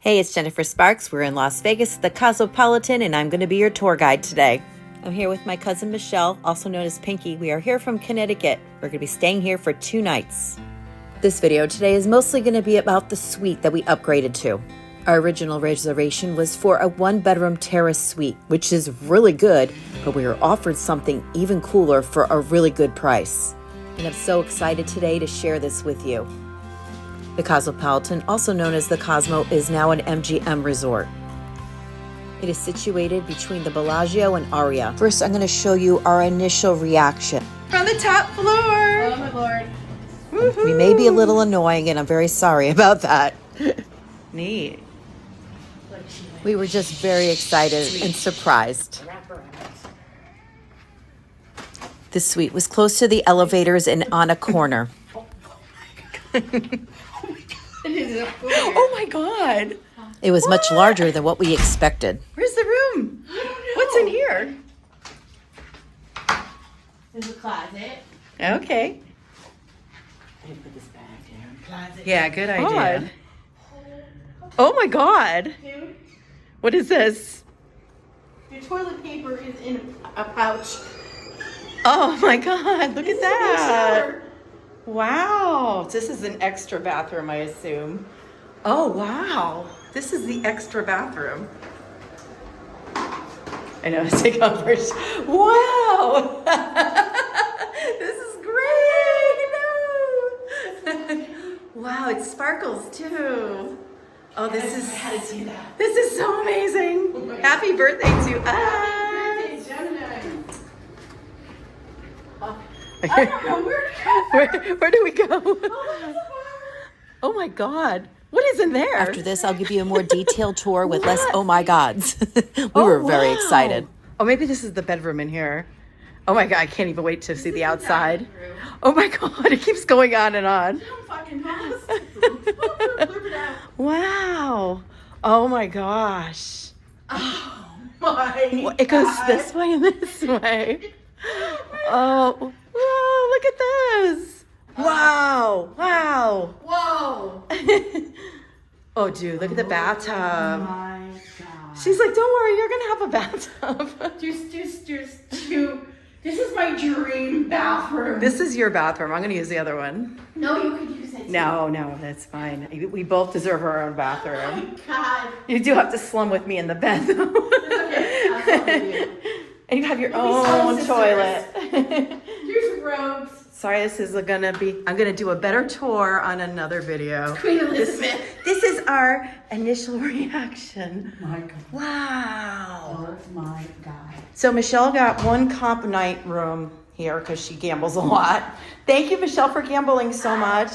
Hey, it's Jennifer Sparks. We're in Las Vegas at the Cosmopolitan, and I'm going to be your tour guide today. I'm here with my cousin Michelle, also known as Pinky. We are here from Connecticut. We're going to be staying here for 2 nights. This video today is mostly going to be about the suite that we upgraded to. Our original reservation was for a 1-bedroom terrace suite, which is really good, but we were offered something even cooler for a really good price. And I'm so excited today to share this with you. The Cosmopolitan, also known as the Cosmo, is now an MGM resort. It is situated between the Palazzo and Aria. First, I'm going to show you our initial reaction. From the top floor. Oh my lord. Woo-hoo. We may be a little annoying, and I'm very sorry about that. Neat. We were just very excited and surprised. This suite was close to the elevators and on a corner. Oh my god. It was much larger than what we expected. Where's the room? What's in here? There's a closet. Okay. I didn't put this bag there. Closet. Yeah, good idea. Oh my god. Dude, What is this? your toilet paper is in a pouch. Oh my god, look at This is a big that. shower. Wow. This is an extra bathroom, I assume. Oh, wow. This is the extra bathroom. I know, take off first. Wow. This is great. No. Wow, it sparkles too. Oh, this is, I had to see that. this is so amazing. Oh my God. Happy birthday to us. Happy birthday, Gemini. I don't know where to go. Where do we go? Oh, Oh my God. What is in there? After this, I'll give you a more detailed tour with less oh my gods. We were very excited. Oh, maybe this is the bedroom in here. Oh my God, I can't even wait to see the outside. Oh my God, it keeps going on and on. I'm fucking lost. Blurb it out. Wow. Oh my gosh. Oh my It goes God. this way and this way. Oh, whoa, look at this. Wow, wow. Whoa. Oh, dude, look at the Oh bathtub. my God. She's like, don't worry, you're gonna have a bathtub. This is my dream bathroom. This is your bathroom. I'm gonna use the other one. No, you could use it. too. No, that's fine. We both deserve our own Oh bathroom. my God. You do have to slum with me in the bed, though. Okay, I'll slum with you. And you have your We'll be own soul toilet. Here's robes. Sorry, this is gonna be. I'm gonna do a better tour on another video. Queen Elizabeth. This is our initial reaction. My God. Wow. Oh my God. So Michelle got 1 comp night room here because she gambles a lot. Thank you, Michelle, for gambling so much.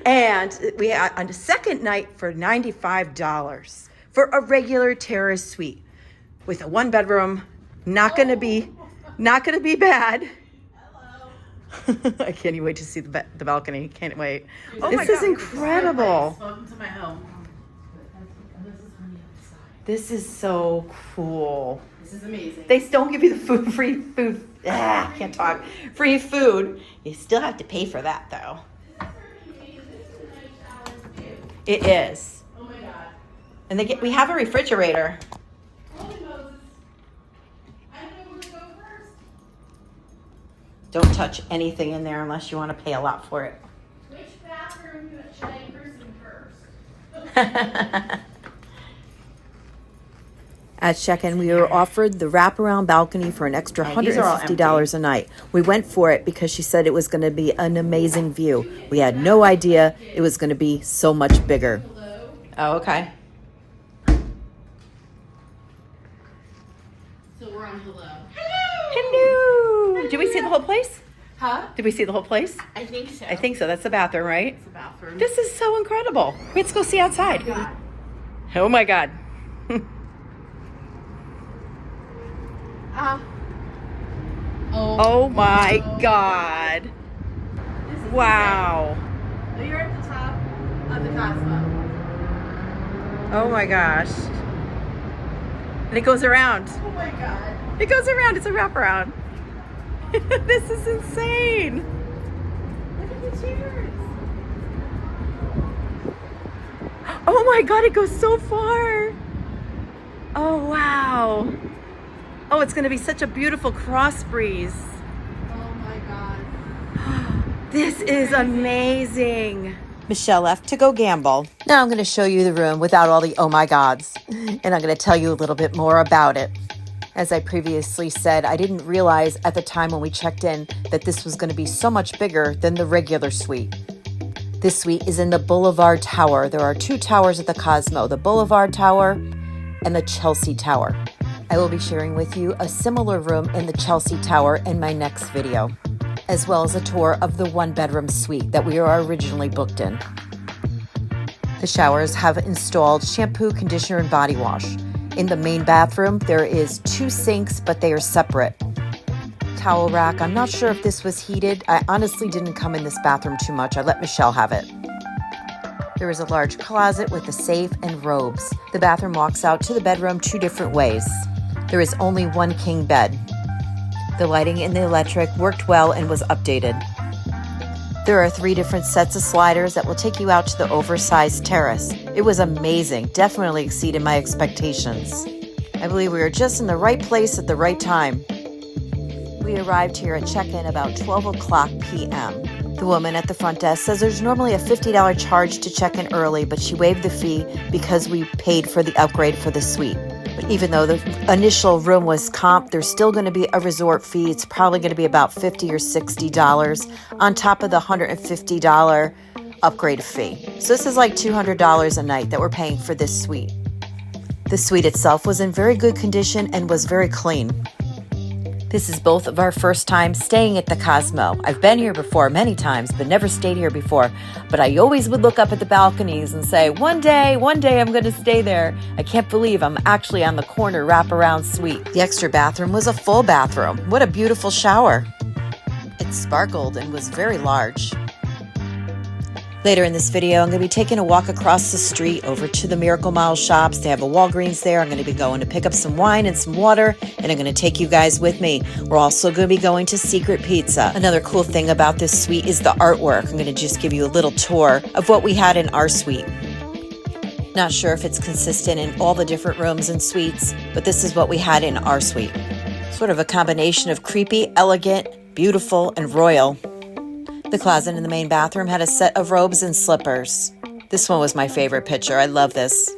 And we had on the second night for $95 for a regular terrace suite with a 1-bedroom. Not gonna be bad. I can't even wait to see the balcony. Can't wait. This is incredible. Welcome to my home. This is so cool. This is amazing. They don't give you the free food. Can't talk. Free food. You still have to pay for that, though. It is. Oh my God. And we have a refrigerator. Holy Moses. I don't know where to go first. Don't touch anything in there unless you want to pay a lot for it. Which bathroom should I person first? At check-in, we were offered the wraparound balcony for an extra Right, these are all $150 a night. We went for it because she said it was going to be an amazing view. We had no idea it was going to be so much bigger. Hello. Oh, okay. So we're on hello. Hello. Did we see the whole place? Huh? Did we see the whole place? I think so. I think so. That's the bathroom, right? It's a bathroom. This is so incredible. Let's go see outside. Oh my God. Oh my God. This is Wow. insane. You're at the top of the Cosmo. Oh my gosh. And it goes around. Oh my God. It goes around. It's a wraparound. This is insane. Look at the chairs. Oh Oh my God, it goes so far. Oh, wow. Oh, it's gonna be such a beautiful cross breeze. Oh my God. This is amazing. Michelle left to go gamble. Now I'm going to show you the room without all the oh my gods, and I'm going to tell you a little bit more about it. As I previously said, I didn't realize at the time when we checked in that this was going to be so much bigger than the regular suite. This suite is in the Boulevard Tower. There are two towers at the Cosmo, the Boulevard Tower and the Chelsea Tower. I will be sharing with you a similar room in the Chelsea Tower in my next video, as well as a tour of the one-bedroom suite that we are originally booked in. The showers have installed shampoo, conditioner, and body wash. In the main bathroom, there is 2 sinks, but they are separate. Towel rack, I'm not sure if this was heated. I honestly didn't come in this bathroom too much. I let Michelle have it. There is a large closet with a safe and robes. The bathroom walks out to the bedroom 2 different ways. There is only 1 king bed. The lighting and the electric worked well and was updated. There are 3 different sets of sliders that will take you out to the oversized terrace. It was amazing, definitely exceeded my expectations. I believe we were just in the right place at the right time. We arrived here at check-in about 12 o'clock p.m. The woman at the front desk says there's normally a $50 charge to check in early, but she waived the fee because we paid for the upgrade for the suite. But even though the initial room was comp, there's still going to be a resort fee. It's probably going to be about $50 or $60 on top of the $150 upgrade fee. So this is like $200 a night that we're paying for this suite. The suite itself was in very good condition and was very clean. This is both of our first time staying at the Cosmo. I've been here before many times, but never stayed here before. But I always would look up at the balconies and say, one day I'm going to stay there. I can't believe I'm actually on the corner wraparound suite. The extra bathroom was a full bathroom. What a beautiful shower. It sparkled and was very large. Later in this video, I'm going to be taking a walk across the street over to the Miracle Mile shops. They have a Walgreens there. I'm going to be going to pick up some wine and some water, and I'm going to take you guys with me. We're also going to be going to Secret Pizza. Another cool thing about this suite is the artwork. I'm going to just give you a little tour of what we had in our suite. Not sure if it's consistent in all the different rooms and suites, but this is what we had in our suite. Sort of a combination of creepy, elegant, beautiful, and royal. The closet in the main bathroom had a set of robes and slippers. This one was my favorite picture. I love this.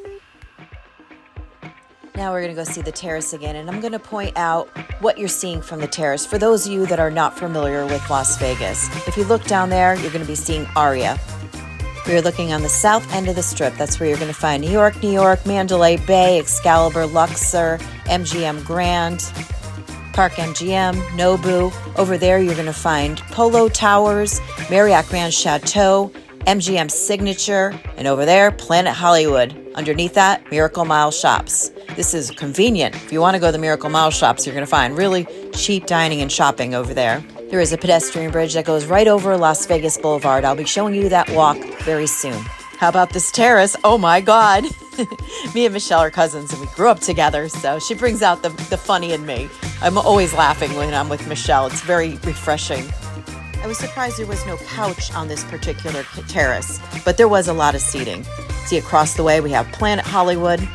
Now we're going to go see the terrace again, and I'm going to point out what you're seeing from the terrace for those of you that are not familiar with Las Vegas. If you look down there, you're going to be seeing Aria. We are looking on the south end of the strip. That's where you're going to find New York, Mandalay Bay, Excalibur, Luxor, MGM Grand, Park MGM, Nobu. Over there, you're going to find Polo Towers, Marriott Grand Chateau, MGM Signature, and over there, Planet Hollywood. Underneath that, Miracle Mile shops. This is convenient. If you want to go to the Miracle Mile shops, you're going to find really cheap dining and shopping over there. There is a pedestrian bridge that goes right over Las Vegas Boulevard. I'll be showing you that walk very soon. How about this terrace? Oh my God. Me and Michelle are cousins and we grew up together, so she brings out the funny in me. I'm always laughing when I'm with Michelle. It's very refreshing. I was surprised there was no couch on this particular terrace, but there was a lot of seating. See, across the way we have Planet Hollywood.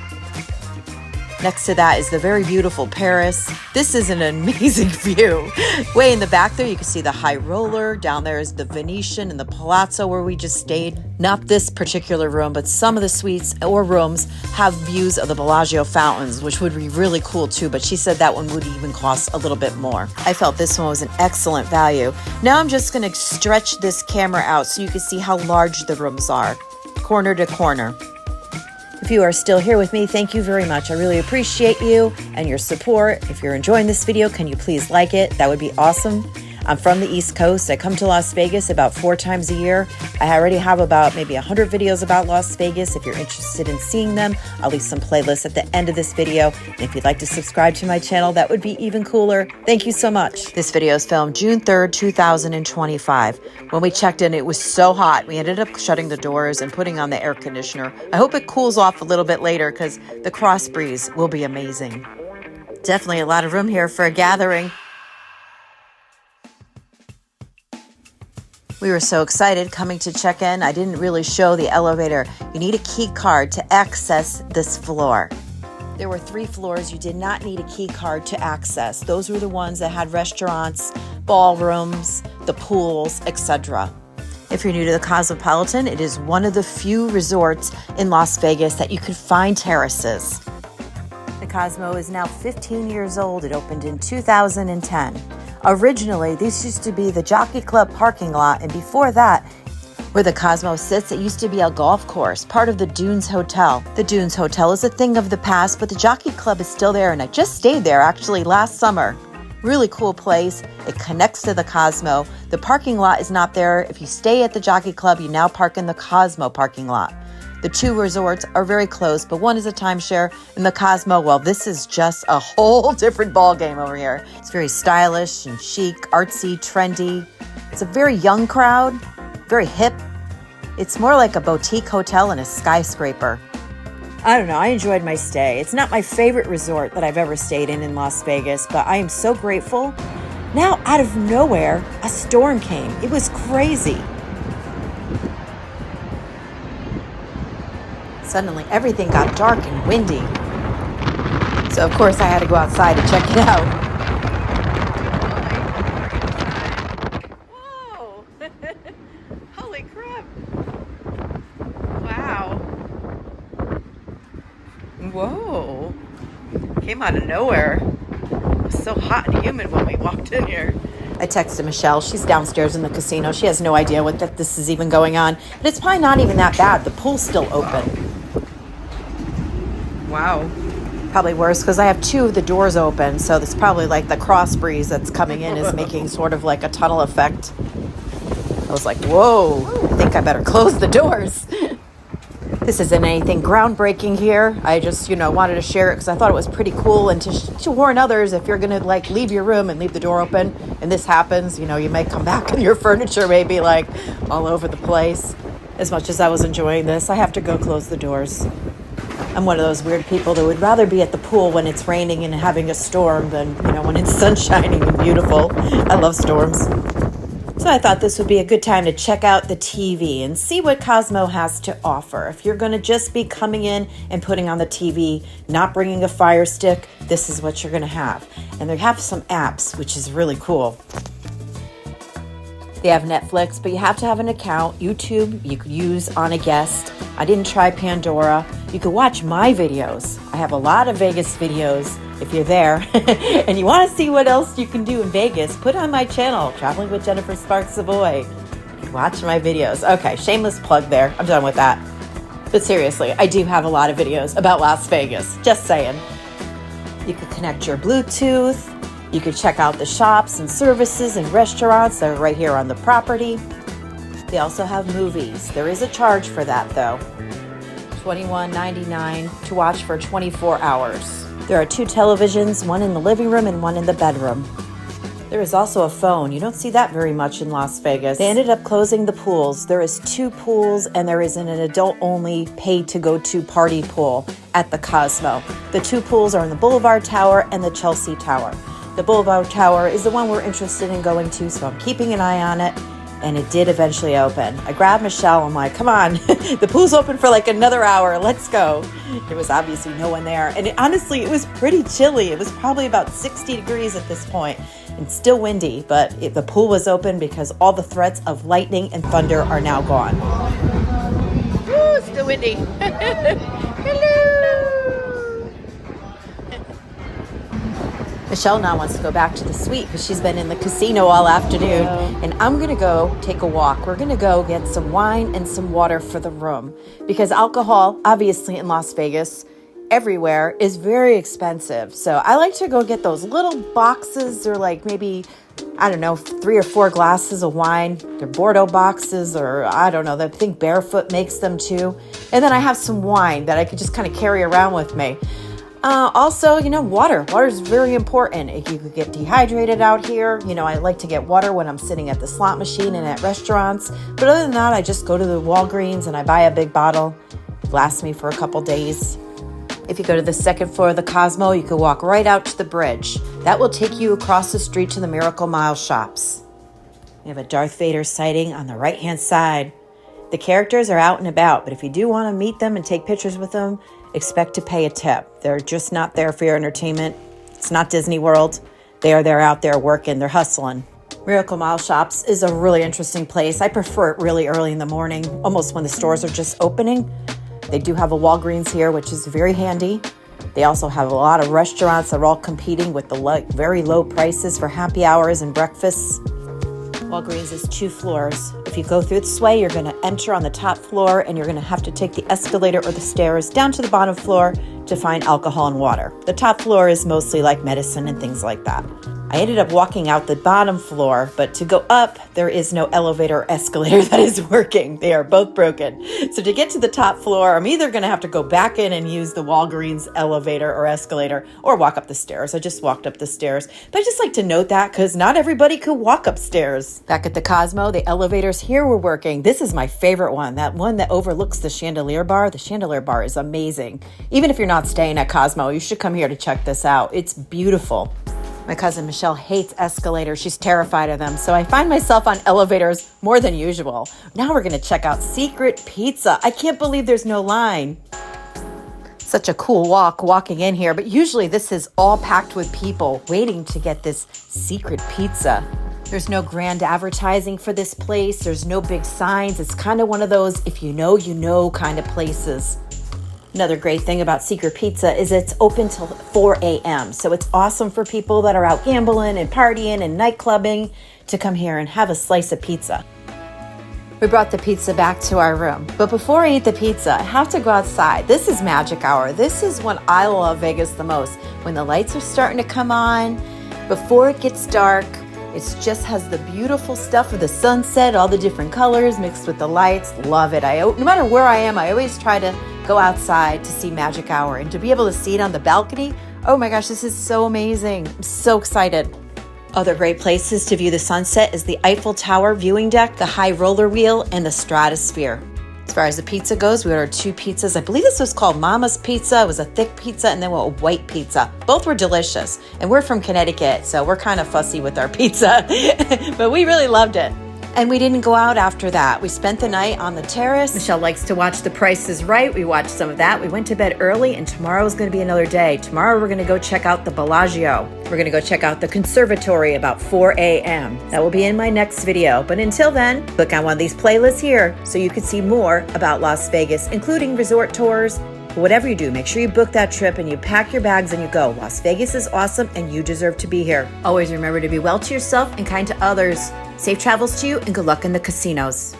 Next to that is the very beautiful Paris. This is an amazing view. Way in the back there, you can see the High Roller. Down there is the Venetian and the Palazzo where we just stayed. Not this particular room, but some of the suites or rooms have views of the Bellagio fountains, which would be really cool too, but she said that one would even cost a little bit more. I felt this one was an excellent value. Now I'm just gonna stretch this camera out so you can see how large the rooms are, corner to corner. If you are still here with me, thank you very much. I really appreciate you and your support. If you're enjoying this video, can you please like it? That would be awesome. I'm from the East Coast. I come to Las Vegas about 4 times a year. I already have about maybe 100 videos about Las Vegas. If you're interested in seeing them, I'll leave some playlists at the end of this video. And if you'd like to subscribe to my channel, that would be even cooler. Thank you so much. This video is filmed June 3rd, 2025. When we checked in, it was so hot. We ended up shutting the doors and putting on the air conditioner. I hope it cools off a little bit later because the cross breeze will be amazing. Definitely a lot of room here for a gathering. We were so excited coming to check in. I didn't really show the elevator. You need a key card to access this floor. There were 3 floors you did not need a key card to access. Those were the ones that had restaurants, ballrooms, the pools, etc. If you're new to the Cosmopolitan, it is one of the few resorts in Las Vegas that you could find terraces. The Cosmo is now 15 years old. It opened in 2010. Originally, this used to be the Jockey Club parking lot, and before that, where the Cosmo sits, it used to be a golf course, part of the Dunes Hotel. The Dunes Hotel is a thing of the past, but the Jockey Club is still there, and I just stayed there actually last summer. Really cool place. It connects to the Cosmo. The parking lot is not there. If you stay at the Jockey Club, you now park in the Cosmo parking lot. The 2 resorts are very close, but one is a timeshare, and the Cosmo, well, this is just a whole different ball game over here. It's very stylish and chic, artsy, trendy. It's a very young crowd, very hip. It's more like a boutique hotel in a skyscraper. I don't know, I enjoyed my stay. It's not my favorite resort that I've ever stayed in Las Vegas, but I am so grateful. Now, out of nowhere, a storm came. It was crazy. Suddenly, everything got dark and windy. So, of course, I had to go outside to check it out. Whoa! Holy crap! Wow! Whoa! Came out of nowhere. It was so hot and humid when we walked in here. I texted Michelle. She's downstairs in the casino. She has no idea that this is even going on. But it's probably not even that bad. The pool's still open. Wow. Probably worse because I have 2 of the doors open. So it's probably like the cross breeze that's coming in is making sort of like a tunnel effect. I was like, whoa, I think I better close the doors. This isn't anything groundbreaking here. I just, wanted to share it because I thought it was pretty cool and to warn others if you're going to leave your room and leave the door open and this happens, you may come back and your furniture may be all over the place. As much as I was enjoying this, I have to go close the doors. I'm one of those weird people that would rather be at the pool when it's raining and having a storm than, when it's sun shining and beautiful. I love storms. So I thought this would be a good time to check out the TV and see what Cosmo has to offer. If you're going to just be coming in and putting on the TV, not bringing a Fire Stick, this is what you're going to have. And they have some apps, which is really cool. They have Netflix, but you have to have an account. YouTube, you could use on a guest. I didn't try Pandora. You could watch my videos. I have a lot of Vegas videos if you're there and you want to see what else you can do in Vegas. Put on my channel, Traveling with Jennifer Sparks Savoy. Watch my videos. Okay, shameless plug there. I'm done with that. But seriously, I do have a lot of videos about Las Vegas. Just saying. You could connect your Bluetooth. You could check out the shops and services and restaurants that are right here on the property. They also have movies. There is a charge for that though. $21.99 to watch for 24 hours. There are 2 televisions, one in the living room and one in the bedroom. There is also a phone. You don't see that very much in Las Vegas. They ended up closing the pools. There is 2 pools and there is an adult-only paid-to-go-to party pool at the Cosmo. The 2 pools are in the Boulevard Tower and the Chelsea Tower. The Boulevard Tower is the one we're interested in going to, so I'm keeping an eye on it. And it did eventually open. I grabbed Michelle. I'm like, come on, the pool's open for another hour. Let's go. There was obviously no one there. And honestly, it was pretty chilly. It was probably about 60 degrees at this point and still windy. But the pool was open because all the threats of lightning and thunder are now gone. Woo, still windy. Hello. Michelle now wants to go back to the suite because she's been in the casino all afternoon. And I'm going to go take a walk. We're going to go get some wine and some water for the room because alcohol, obviously in Las Vegas, everywhere is very expensive. So I like to go get those little boxes. They're maybe, 3 or 4 glasses of wine. They're Bordeaux boxes or I don't know. I think Barefoot makes them too. And then I have some wine that I could just kind of carry around with me. Also, water. Water is very important. If you could get dehydrated out here, I like to get water when I'm sitting at the slot machine and at restaurants. But other than that, I just go to the Walgreens and I buy a big bottle. It lasts me for a couple days. If you go to the 2nd floor of the Cosmo, you can walk right out to the bridge. That will take you across the street to the Miracle Mile shops. We have a Darth Vader sighting on the right-hand side. The characters are out and about, but if you do want to meet them and take pictures with them, expect to pay a tip. They're just not there for your entertainment. It's not Disney World. They're out there working. They're hustling. Miracle Mile Shops is a really interesting place. I prefer it really early in the morning, almost when the stores are just opening. They do have a Walgreens here, which is very handy. They also have a lot of restaurants that are all competing with the very low prices for happy hours and breakfasts. Walgreens is 2 floors. If you go through this way, you're going to enter on the top floor and you're going to have to take the escalator or the stairs down to the bottom floor to find alcohol and water. The top floor is mostly like medicine and things like that. I ended up walking out the bottom floor, but to go up, there is no elevator or escalator that is working. They are both broken. So to get to the top floor, I'm either going to have to go back in and use the Walgreens elevator or escalator or walk up the stairs. I just walked up the stairs. But I just like to note that because not everybody could walk upstairs. Back at the Cosmo, the elevators here were working. This is my favorite one, that one that overlooks the chandelier bar. The chandelier bar is amazing. Even if you're not staying at Cosmo, you should come here to check this out. It's beautiful. My cousin Michelle hates escalators. She's terrified of them. So I find myself on elevators more than usual. Now we're going to check out Secret Pizza. I can't believe there's no line. Such a cool walking in here. But usually this is all packed with people waiting to get this secret pizza. There's no grand advertising for this place. There's no big signs. It's kind of one of those if you know kind of places. Another great thing about Secret Pizza is it's open till 4 a.m. So it's awesome for people that are out gambling and partying and nightclubbing to come here and have a slice of pizza. We brought the pizza back to our room. But before I eat the pizza, I have to go outside. This is magic hour. This is when I love Vegas the most. When the lights are starting to come on, before it gets dark, it just has the beautiful stuff of the sunset, all the different colors mixed with the lights. Love it. No matter where I am, I always try to go outside to see magic hour and to be able to see it on the balcony. Oh my gosh, this is so amazing. I'm so excited. Other great places to view the sunset is the Eiffel Tower viewing deck, the high roller wheel, and the Stratosphere. As far as the pizza goes, we ordered 2 pizzas. I believe this was called Mama's Pizza. It was a thick pizza and then a white pizza. Both were delicious. And we're from Connecticut, so we're kind of fussy with our pizza. But we really loved it. And we didn't go out after that. We spent the night on the terrace. Michelle likes to watch The Price is Right. We watched some of that. We went to bed early, and tomorrow is going to be another day. Tomorrow we're going to go check out the Bellagio. We're going to go check out the conservatory about 4 a.m. That will be in my next video. But until then, click on one of these playlists here so you can see more about Las Vegas, including resort tours. But whatever you do, make sure you book that trip and you pack your bags and you go. Las Vegas is awesome and you deserve to be here. Always remember to be well to yourself and kind to others. Safe travels to you and good luck in the casinos.